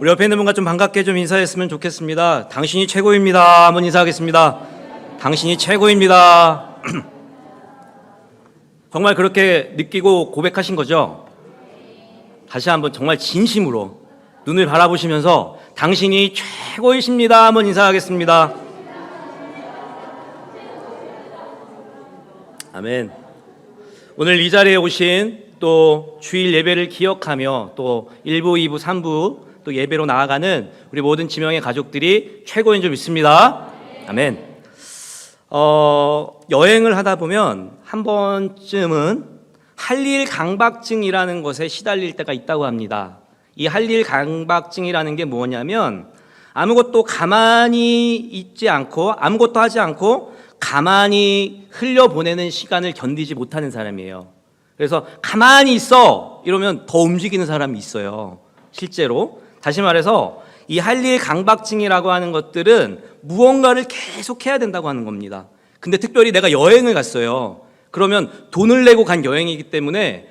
우리 옆에 있는 분과 좀 반갑게 좀 인사했으면 좋겠습니다. 당신이 최고입니다. 한번 인사하겠습니다. 당신이 최고입니다. 정말 그렇게 느끼고 고백하신 거죠? 다시 한번 정말 진심으로 눈을 바라보시면서 당신이 최고이십니다. 한번 인사하겠습니다. 아멘. 오늘 이 자리에 오신 또 주일 예배를 기억하며 또 1부, 2부, 3부 또 예배로 나아가는 우리 모든 지명의 가족들이 최고인 줄 믿습니다. 아멘. 여행을 하다 보면 한 번쯤은 한일 강박증이라는 것에 시달릴 때가 있다고 합니다. 이 한일 강박증이라는 게 뭐냐면 아무것도 가만히 있지 않고 아무것도 하지 않고 가만히 흘려보내는 시간을 견디지 못하는 사람이에요. 그래서 가만히 있어 이러면 더 움직이는 사람이 있어요. 실제로 다시 말해서 이 한일 강박증이라고 하는 것들은 무언가를 계속 해야 된다고 하는 겁니다. 근데 특별히 내가 여행을 갔어요. 그러면 돈을 내고 간 여행이기 때문에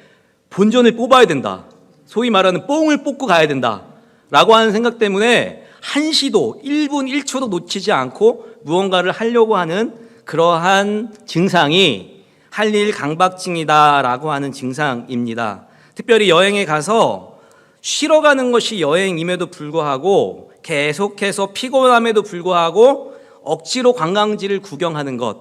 본전을 뽑아야 된다. 소위 말하는 뽕을 뽑고 가야 된다 라고 하는 생각 때문에 한시도 1분 1초도 놓치지 않고 무언가를 하려고 하는 그러한 증상이 한일 강박증이다라고 하는 증상입니다. 특별히 여행에 가서 쉬러 가는 것이 여행임에도 불구하고 계속해서 피곤함에도 불구하고 억지로 관광지를 구경하는 것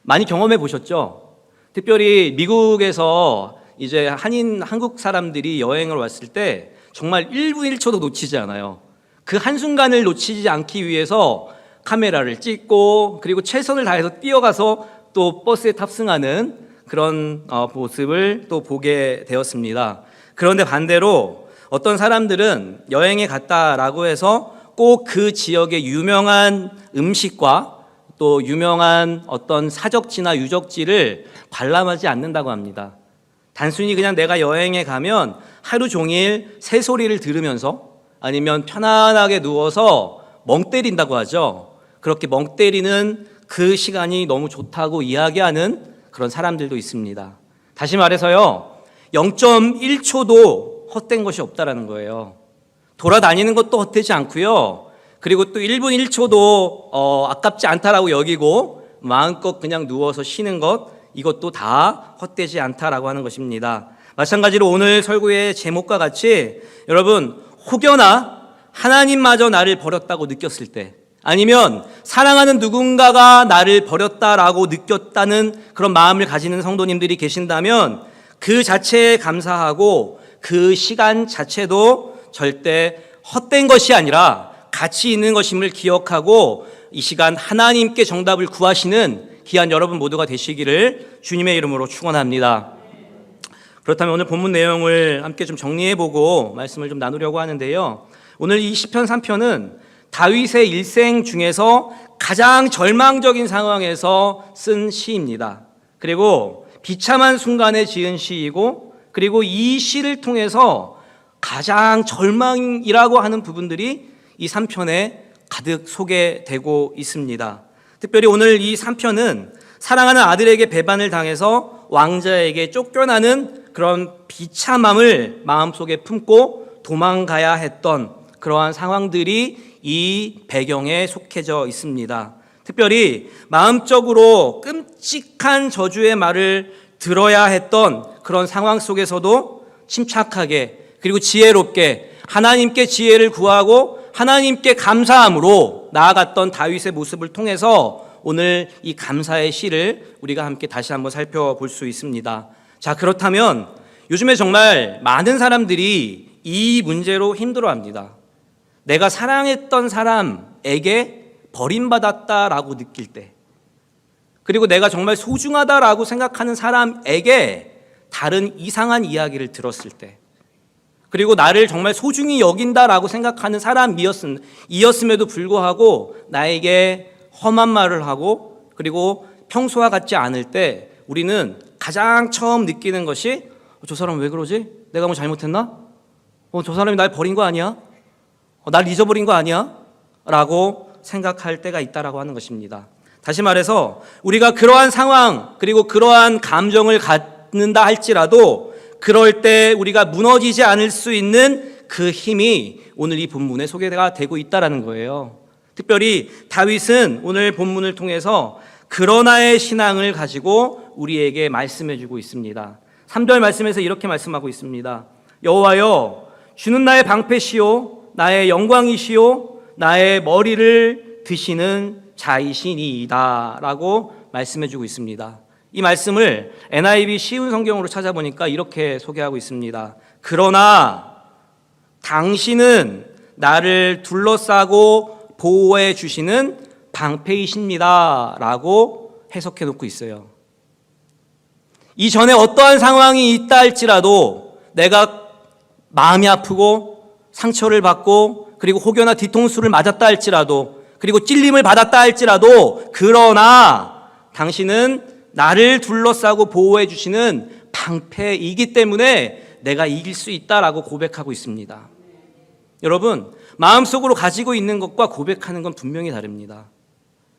많이 경험해 보셨죠? 특별히 미국에서 이제 한국 사람들이 여행을 왔을 때 정말 1분 1초도 놓치지 않아요. 그 한순간을 놓치지 않기 위해서 카메라를 찍고 그리고 최선을 다해서 뛰어가서 또 버스에 탑승하는 그런 모습을 또 보게 되었습니다. 그런데 반대로 어떤 사람들은 여행에 갔다라고 해서 꼭 그 지역의 유명한 음식과 또 유명한 어떤 사적지나 유적지를 관람하지 않는다고 합니다. 단순히 그냥 내가 여행에 가면 하루 종일 새소리를 들으면서 아니면 편안하게 누워서 멍 때린다고 하죠. 그렇게 멍 때리는 그 시간이 너무 좋다고 이야기하는 그런 사람들도 있습니다. 다시 말해서요, 0.1초도 헛된 것이 없다라는 거예요. 돌아다니는 것도 헛되지 않고요. 그리고 또 1분 1초도 아깝지 않다라고 여기고 마음껏 그냥 누워서 쉬는 것, 이것도 다 헛되지 않다라고 하는 것입니다. 마찬가지로 오늘 설교의 제목과 같이 여러분 혹여나 하나님마저 나를 버렸다고 느꼈을 때 아니면 사랑하는 누군가가 나를 버렸다라고 느꼈다는 그런 마음을 가지는 성도님들이 계신다면 그 자체에 감사하고 그 시간 자체도 절대 헛된 것이 아니라 가치 있는 것임을 기억하고 이 시간 하나님께 정답을 구하시는 귀한 여러분 모두가 되시기를 주님의 이름으로 축원합니다. 그렇다면 오늘 본문 내용을 함께 좀 정리해보고 말씀을 좀 나누려고 하는데요. 오늘 이 시편 3편은 다윗의 일생 중에서 가장 절망적인 상황에서 쓴 시입니다. 그리고 비참한 순간에 지은 시이고 그리고 이 시를 통해서 가장 절망이라고 하는 부분들이 이 3편에 가득 소개되고 있습니다. 특별히 오늘 이 3편은 사랑하는 아들에게 배반을 당해서 왕자에게 쫓겨나는 그런 비참함을 마음속에 품고 도망가야 했던 그러한 상황들이 이 배경에 속해져 있습니다. 특별히 마음적으로 끔찍한 저주의 말을 들어야 했던 그런 상황 속에서도 침착하게 그리고 지혜롭게 하나님께 지혜를 구하고 하나님께 감사함으로 나아갔던 다윗의 모습을 통해서 오늘 이 감사의 시를 우리가 함께 다시 한번 살펴볼 수 있습니다. 자, 그렇다면 요즘에 정말 많은 사람들이 이 문제로 힘들어합니다. 내가 사랑했던 사람에게 버림받았다라고 느낄 때, 그리고 내가 정말 소중하다라고 생각하는 사람에게 다른 이상한 이야기를 들었을 때, 그리고 나를 정말 소중히 여긴다라고 생각하는 사람이었음에도 불구하고 나에게 험한 말을 하고 그리고 평소와 같지 않을 때 우리는 가장 처음 느끼는 것이 저 사람 왜 그러지? 내가 뭐 잘못했나? 저 사람이 날 버린 거 아니야? 날 잊어버린 거 아니야? 라고 생각할 때가 있다라고 하는 것입니다. 다시 말해서 우리가 그러한 상황 그리고 그러한 감정을 갖는다 할지라도 그럴 때 우리가 무너지지 않을 수 있는 그 힘이 오늘 이 본문에 소개가 되고 있다라는 거예요. 특별히 다윗은 오늘 본문을 통해서 그러나의 신앙을 가지고 우리에게 말씀해 주고 있습니다. 3절 말씀에서 이렇게 말씀하고 있습니다. 여호와여, 주는 나의 방패시요 나의 영광이시요 나의 머리를 드시는 자이시니이다 라고 말씀해 주고 있습니다. 이 말씀을 NIV 쉬운 성경으로 찾아보니까 이렇게 소개하고 있습니다. 그러나 당신은 나를 둘러싸고 보호해 주시는 방패이십니다 라고 해석해 놓고 있어요. 이전에 어떠한 상황이 있다 할지라도 내가 마음이 아프고 상처를 받고 그리고 혹여나 뒤통수를 맞았다 할지라도 그리고 찔림을 받았다 할지라도 그러나 당신은 나를 둘러싸고 보호해 주시는 방패이기 때문에 내가 이길 수 있다라고 고백하고 있습니다. 여러분, 마음속으로 가지고 있는 것과 고백하는 건 분명히 다릅니다.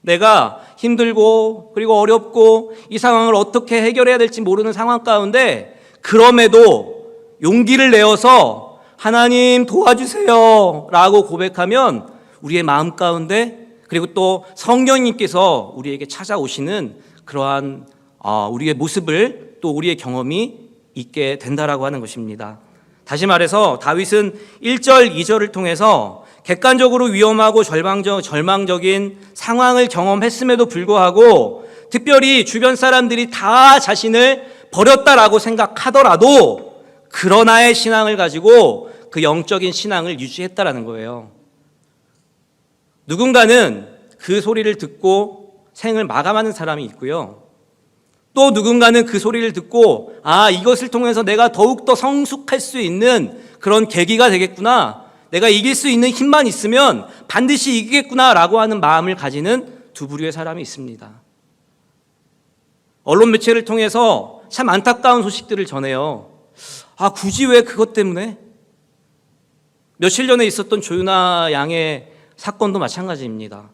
내가 힘들고 그리고 어렵고 이 상황을 어떻게 해결해야 될지 모르는 상황 가운데 그럼에도 용기를 내어서 하나님 도와주세요 라고 고백하면 우리의 마음 가운데 그리고 또 성령님께서 우리에게 찾아오시는 그러한 우리의 모습을 또 우리의 경험이 있게 된다라고 하는 것입니다. 다시 말해서 다윗은 1절, 2절을 통해서 객관적으로 위험하고 절망적인 상황을 경험했음에도 불구하고 특별히 주변 사람들이 다 자신을 버렸다라고 생각하더라도 그러나의 신앙을 가지고 그 영적인 신앙을 유지했다라는 거예요. 누군가는 그 소리를 듣고 생을 마감하는 사람이 있고요. 또 누군가는 그 소리를 듣고 이것을 통해서 내가 더욱더 성숙할 수 있는 그런 계기가 되겠구나, 내가 이길 수 있는 힘만 있으면 반드시 이기겠구나 라고 하는 마음을 가지는 두 부류의 사람이 있습니다. 언론 매체를 통해서 참 안타까운 소식들을 전해요. 굳이 왜 그것 때문에? 며칠 전에 있었던 조윤아 양의 사건도 마찬가지입니다.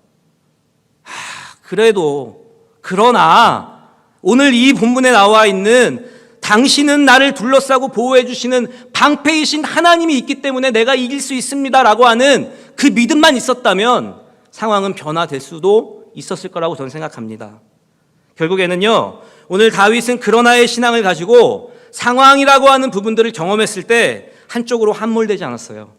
그러나 오늘 이 본문에 나와 있는 당신은 나를 둘러싸고 보호해 주시는 방패이신 하나님이 있기 때문에 내가 이길 수 있습니다 라고 하는 그 믿음만 있었다면 상황은 변화될 수도 있었을 거라고 저는 생각합니다. 결국에는요, 오늘 다윗은 그러나의 신앙을 가지고 상황이라고 하는 부분들을 경험했을 때 한쪽으로 함몰되지 않았어요.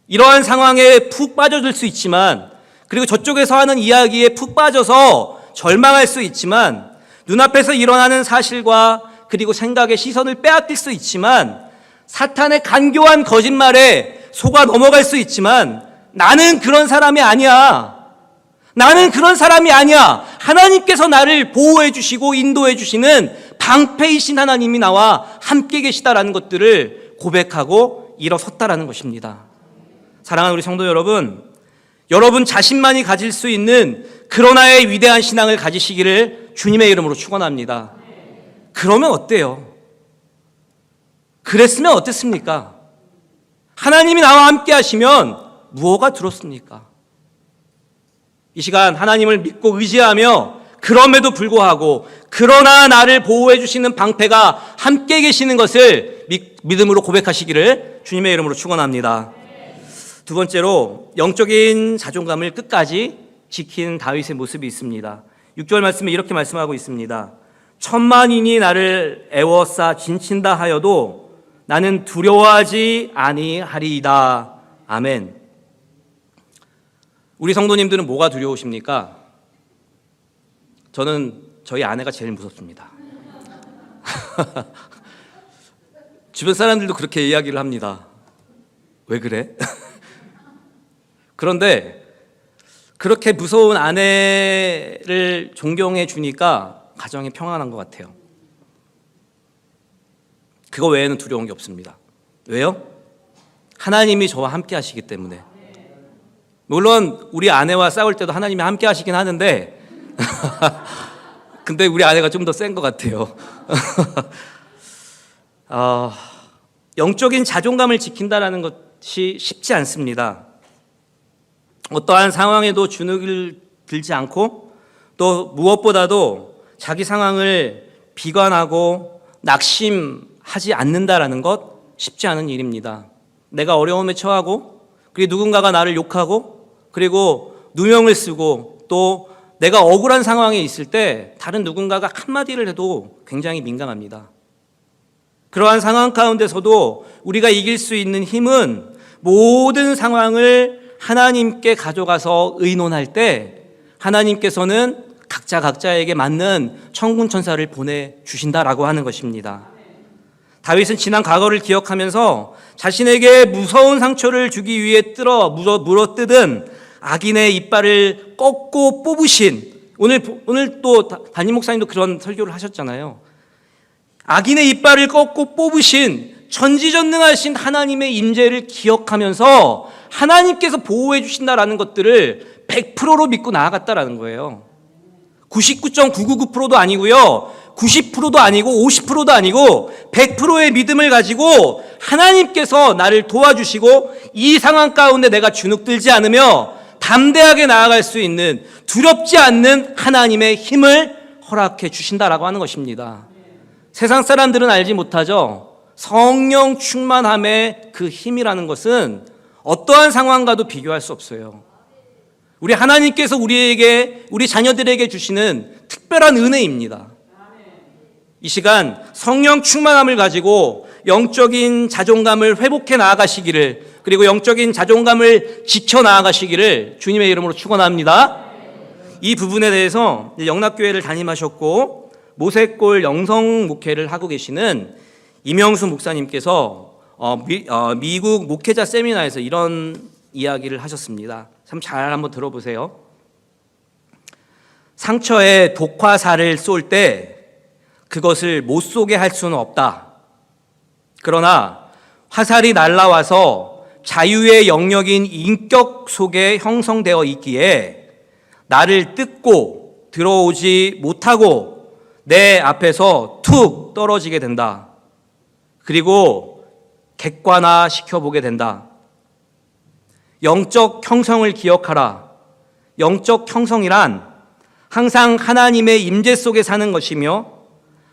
이러한 상황에 푹 빠져들 수 있지만, 그리고 저쪽에서 하는 이야기에 푹 빠져서 절망할 수 있지만, 눈앞에서 일어나는 사실과 그리고 생각의 시선을 빼앗길 수 있지만, 사탄의 간교한 거짓말에 속아 넘어갈 수 있지만, 나는 그런 사람이 아니야. 나는 그런 사람이 아니야. 하나님께서 나를 보호해 주시고 인도해 주시는 방패이신 하나님이 나와 함께 계시다라는 것들을 고백하고 일어섰다라는 것입니다. 사랑하는 우리 성도 여러분, 여러분 자신만이 가질 수 있는 그러나의 위대한 신앙을 가지시기를 주님의 이름으로 축원합니다. 그러면 어때요? 그랬으면 어땠습니까? 하나님이 나와 함께 하시면 무엇가 들었습니까? 이 시간 하나님을 믿고 의지하며 그럼에도 불구하고 그러나 나를 보호해 주시는 방패가 함께 계시는 것을 믿음으로 고백하시기를 주님의 이름으로 축원합니다. 두 번째로 영적인 자존감을 끝까지 지킨 다윗의 모습이 있습니다. 6절 말씀에 이렇게 말씀하고 있습니다. 천만인이 나를 애워싸 진친다 하여도 나는 두려워하지 아니하리이다. 아멘. 우리 성도님들은 뭐가 두려우십니까? 저는 저희 아내가 제일 무섭습니다. 주변 사람들도 그렇게 이야기를 합니다. 왜 그래? 그런데 그렇게 무서운 아내를 존경해 주니까 가정이 평안한 것 같아요. 그거 외에는 두려운 게 없습니다. 왜요? 하나님이 저와 함께 하시기 때문에. 물론 우리 아내와 싸울 때도 하나님이 함께 하시긴 하는데 근데 우리 아내가 좀 더 센 것 같아요. 영적인 자존감을 지킨다는 것이 쉽지 않습니다. 어떠한 상황에도 주눅을 들지 않고 또 무엇보다도 자기 상황을 비관하고 낙심하지 않는다라는 것 쉽지 않은 일입니다. 내가 어려움에 처하고, 그리고 누군가가 나를 욕하고, 그리고 누명을 쓰고, 또 내가 억울한 상황에 있을 때 다른 누군가가 한마디를 해도 굉장히 민감합니다. 그러한 상황 가운데서도 우리가 이길 수 있는 힘은 모든 상황을 하나님께 가져가서 의논할 때 하나님께서는 각자에게 맞는 천군 천사를 보내주신다라고 하는 것입니다. 다윗은 지난 과거를 기억하면서 자신에게 무서운 상처를 주기 위해 물어뜯은 악인의 이빨을 꺾고 뽑으신, 오늘 또 담임 목사님도 그런 설교를 하셨잖아요. 악인의 이빨을 꺾고 뽑으신 전지전능하신 하나님의 임재를 기억하면서 하나님께서 보호해 주신다라는 것들을 100%로 믿고 나아갔다라는 거예요. 99.999%도 아니고요, 90%도 아니고 50%도 아니고 100%의 믿음을 가지고 하나님께서 나를 도와주시고 이 상황 가운데 내가 주눅들지 않으며 담대하게 나아갈 수 있는, 두렵지 않는 하나님의 힘을 허락해 주신다라고 하는 것입니다. 세상 사람들은 알지 못하죠. 성령 충만함의 그 힘이라는 것은 어떠한 상황과도 비교할 수 없어요. 우리 하나님께서 우리에게, 우리 자녀들에게 주시는 특별한 은혜입니다. 이 시간 성령 충만함을 가지고 영적인 자존감을 회복해 나아가시기를, 그리고 영적인 자존감을 지켜 나아가시기를 주님의 이름으로 축원합니다. 이 부분에 대해서 영락교회를 담임하셨고 모세골 영성 목회를 하고 계시는 이명수 목사님께서 미국 목회자 세미나에서 이런 이야기를 하셨습니다. 참 잘 한번 들어보세요. 상처에 독화살을 쏠 때 그것을 못 쏘게 할 수는 없다. 그러나 화살이 날아와서 자유의 영역인 인격 속에 형성되어 있기에 나를 뜯고 들어오지 못하고 내 앞에서 툭 떨어지게 된다. 그리고 객관화 시켜보게 된다. 영적 형성을 기억하라. 영적 형성이란 항상 하나님의 임재 속에 사는 것이며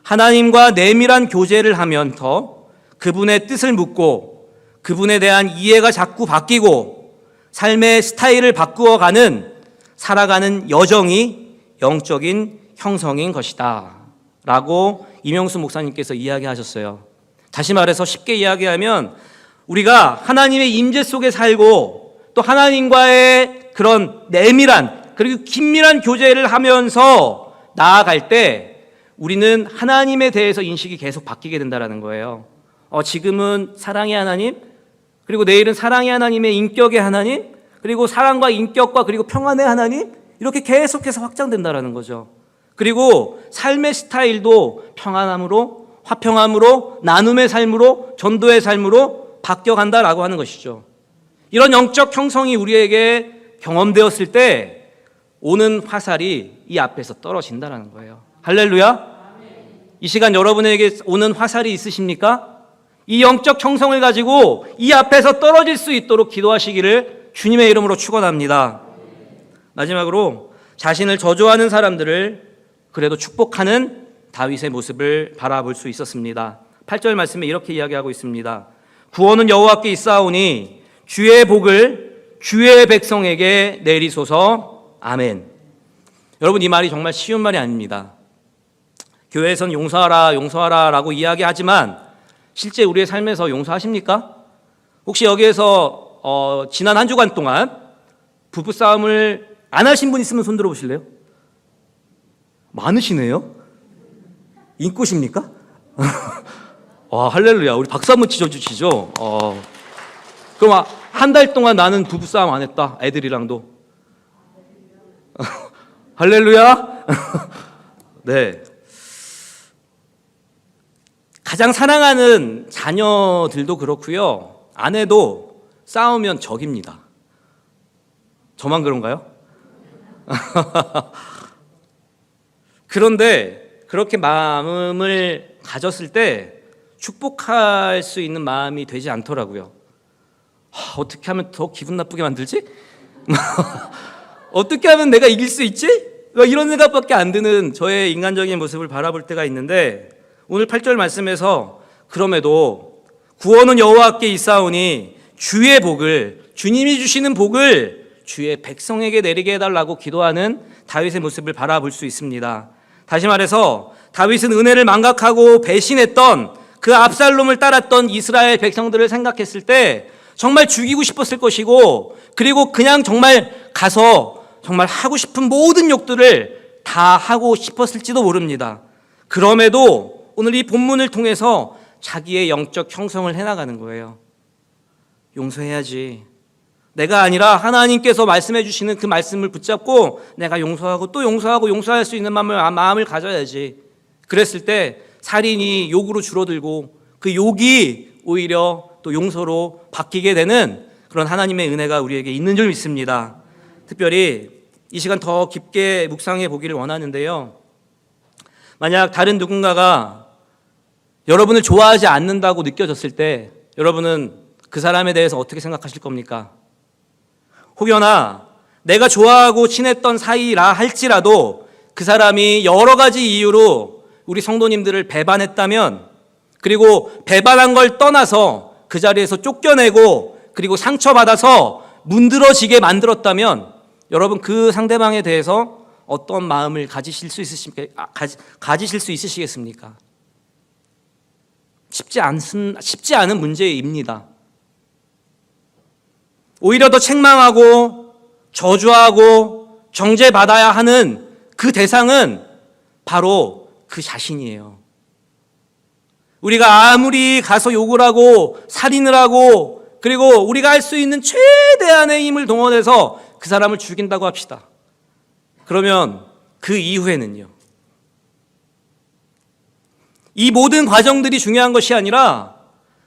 하나님과 내밀한 교제를 하면서 그분의 뜻을 묻고 그분에 대한 이해가 자꾸 바뀌고 삶의 스타일을 바꾸어가는, 살아가는 여정이 영적인 형성인 것이다 라고 이명수 목사님께서 이야기하셨어요. 다시 말해서 쉽게 이야기하면 우리가 하나님의 임재 속에 살고 또 하나님과의 그런 내밀한 그리고 긴밀한 교제를 하면서 나아갈 때 우리는 하나님에 대해서 인식이 계속 바뀌게 된다는 거예요. 지금은 사랑의 하나님, 그리고 내일은 사랑의 하나님의 인격의 하나님, 그리고 사랑과 인격과 그리고 평안의 하나님, 이렇게 계속해서 확장된다는 거죠. 그리고 삶의 스타일도 평안함으로, 화평함으로, 나눔의 삶으로, 전도의 삶으로 바뀌어간다라고 하는 것이죠. 이런 영적 형성이 우리에게 경험되었을 때 오는 화살이 이 앞에서 떨어진다는 거예요. 할렐루야. 이 시간 여러분에게 오는 화살이 있으십니까? 이 영적 형성을 가지고 이 앞에서 떨어질 수 있도록 기도하시기를 주님의 이름으로 축원합니다. 마지막으로 자신을 저주하는 사람들을 그래도 축복하는 다윗의 모습을 바라볼 수 있었습니다. 8절 말씀에 이렇게 이야기하고 있습니다. 구원은 여호와께 있사오니 주의 복을 주의 백성에게 내리소서. 아멘. 여러분, 이 말이 정말 쉬운 말이 아닙니다. 교회에선 용서하라 용서하라 라고 이야기하지만 실제 우리의 삶에서 용서하십니까? 혹시 여기에서 지난 한 주간 동안 부부싸움을 안 하신 분 있으면 손 들어보실래요? 많으시네요? 인꼬십니까? 와, 할렐루야. 우리 박수 한번 치셔주시죠. 그럼 한 달 동안 나는 부부싸움 안 했다. 애들이랑도. 할렐루야. 네. 가장 사랑하는 자녀들도 그렇고요. 아내도 싸우면 적입니다. 저만 그런가요? 그런데 그렇게 마음을 가졌을 때 축복할 수 있는 마음이 되지 않더라고요. 어떻게 하면 더 기분 나쁘게 만들지? 어떻게 하면 내가 이길 수 있지? 이런 생각밖에 안 드는 저의 인간적인 모습을 바라볼 때가 있는데, 오늘 8절 말씀에서 그럼에도 구원은 여호와께 있사오니 주의 복을, 주님이 주시는 복을 주의 백성에게 내리게 해달라고 기도하는 다윗의 모습을 바라볼 수 있습니다. 다시 말해서 다윗은 은혜를 망각하고 배신했던 그 압살롬을 따랐던 이스라엘 백성들을 생각했을 때 정말 죽이고 싶었을 것이고, 그리고 그냥 정말 가서 정말 하고 싶은 모든 욕들을 다 하고 싶었을지도 모릅니다. 그럼에도 오늘 이 본문을 통해서 자기의 영적 형성을 해나가는 거예요. 용서해야지. 내가 아니라 하나님께서 말씀해 주시는 그 말씀을 붙잡고 내가 용서하고 또 용서하고 용서할 수 있는 마음을 가져야지. 그랬을 때 살인이 욕으로 줄어들고 그 욕이 오히려 또 용서로 바뀌게 되는 그런 하나님의 은혜가 우리에게 있는 줄 믿습니다. 특별히 이 시간 더 깊게 묵상해 보기를 원하는데요. 만약 다른 누군가가 여러분을 좋아하지 않는다고 느껴졌을 때 여러분은 그 사람에 대해서 어떻게 생각하실 겁니까? 혹여나 내가 좋아하고 친했던 사이라 할지라도 그 사람이 여러 가지 이유로 우리 성도님들을 배반했다면, 그리고 배반한 걸 떠나서 그 자리에서 쫓겨내고 그리고 상처받아서 문드러지게 만들었다면 여러분 그 상대방에 대해서 어떤 마음을 가지실 수 있으시겠습니까? 쉽지 않은 문제입니다. 오히려 더 책망하고 저주하고 정죄받아야 하는 그 대상은 바로 그 자신이에요. 우리가 아무리 가서 욕을 하고 살인을 하고 그리고 우리가 할 수 있는 최대한의 힘을 동원해서 그 사람을 죽인다고 합시다. 그러면 그 이후에는요, 이 모든 과정들이 중요한 것이 아니라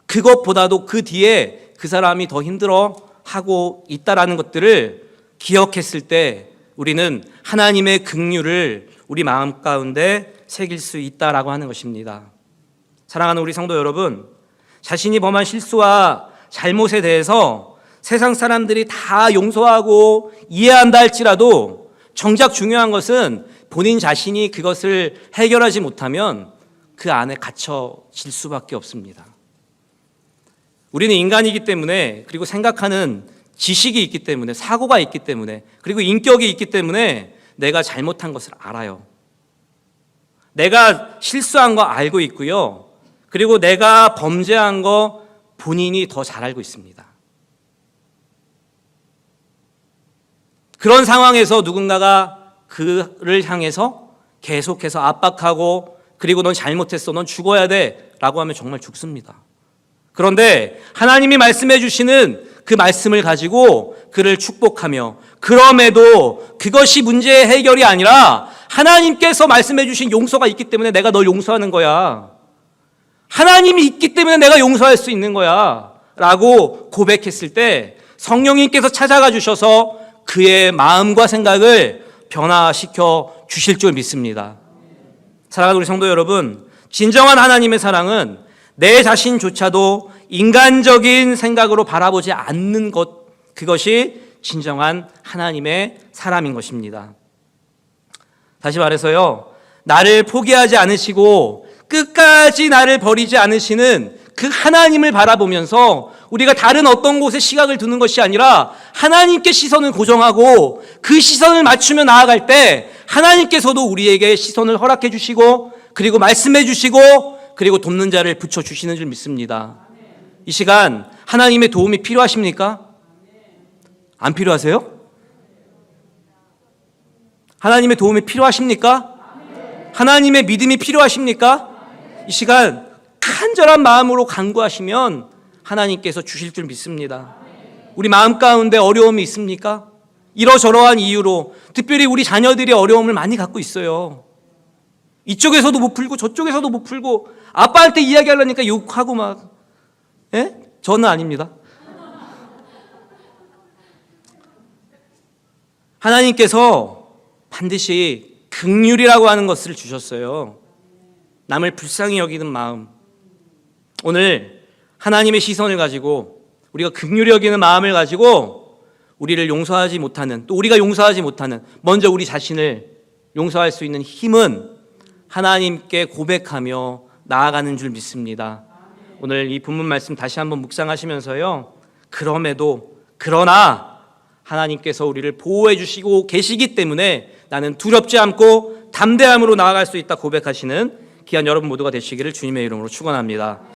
그것보다도 그 뒤에 그 사람이 더 힘들어하고 있다라는 것들을 기억했을 때 우리는 하나님의 긍휼을 우리 마음 가운데 새길 수 있다라고 하는 것입니다. 사랑하는 우리 성도 여러분, 자신이 범한 실수와 잘못에 대해서 세상 사람들이 다 용서하고 이해한다 할지라도 정작 중요한 것은 본인 자신이 그것을 해결하지 못하면 그 안에 갇혀질 수밖에 없습니다. 우리는 인간이기 때문에, 그리고 생각하는 지식이 있기 때문에, 사고가 있기 때문에, 그리고 인격이 있기 때문에 내가 잘못한 것을 알아요. 내가 실수한 거 알고 있고요. 그리고 내가 범죄한 거 본인이 더 잘 알고 있습니다. 그런 상황에서 누군가가 그를 향해서 계속해서 압박하고 그리고 넌 잘못했어, 넌 죽어야 돼 라고 하면 정말 죽습니다. 그런데 하나님이 말씀해 주시는 그 말씀을 가지고 그를 축복하며, 그럼에도 그것이 문제의 해결이 아니라 하나님께서 말씀해 주신 용서가 있기 때문에 내가 널 용서하는 거야, 하나님이 있기 때문에 내가 용서할 수 있는 거야 라고 고백했을 때 성령님께서 찾아가 주셔서 그의 마음과 생각을 변화시켜 주실 줄 믿습니다. 사랑하는 우리 성도 여러분, 진정한 하나님의 사랑은 내 자신조차도 인간적인 생각으로 바라보지 않는 것, 그것이 진정한 하나님의 사람인 것입니다. 다시 말해서요, 나를 포기하지 않으시고 끝까지 나를 버리지 않으시는 그 하나님을 바라보면서 우리가 다른 어떤 곳에 시각을 두는 것이 아니라 하나님께 시선을 고정하고 그 시선을 맞추며 나아갈 때 하나님께서도 우리에게 시선을 허락해 주시고 그리고 말씀해 주시고 그리고 돕는 자를 붙여주시는 줄 믿습니다. 이 시간 하나님의 도움이 필요하십니까? 안 필요하세요? 하나님의 도움이 필요하십니까? 하나님의 믿음이 필요하십니까? 이 시간 간절한 마음으로 간구하시면 하나님께서 주실 줄 믿습니다. 우리 마음 가운데 어려움이 있습니까? 이러저러한 이유로 특별히 우리 자녀들이 어려움을 많이 갖고 있어요. 이쪽에서도 못 풀고 저쪽에서도 못 풀고 아빠한테 이야기하려니까 욕하고 막, 예? 저는 아닙니다. 하나님께서 반드시 긍휼이라고 하는 것을 주셨어요. 남을 불쌍히 여기는 마음. 오늘 하나님의 시선을 가지고 우리가 긍휼히 여기는 마음을 가지고 우리를 용서하지 못하는, 또 우리가 용서하지 못하는, 먼저 우리 자신을 용서할 수 있는 힘은 하나님께 고백하며 나아가는 줄 믿습니다. 오늘 이 본문 말씀 다시 한번 묵상하시면서요, 그러나 하나님께서 우리를 보호해 주시고 계시기 때문에 나는 두렵지 않고 담대함으로 나아갈 수 있다 고백하시는 귀한 여러분 모두가 되시기를 주님의 이름으로 축원합니다.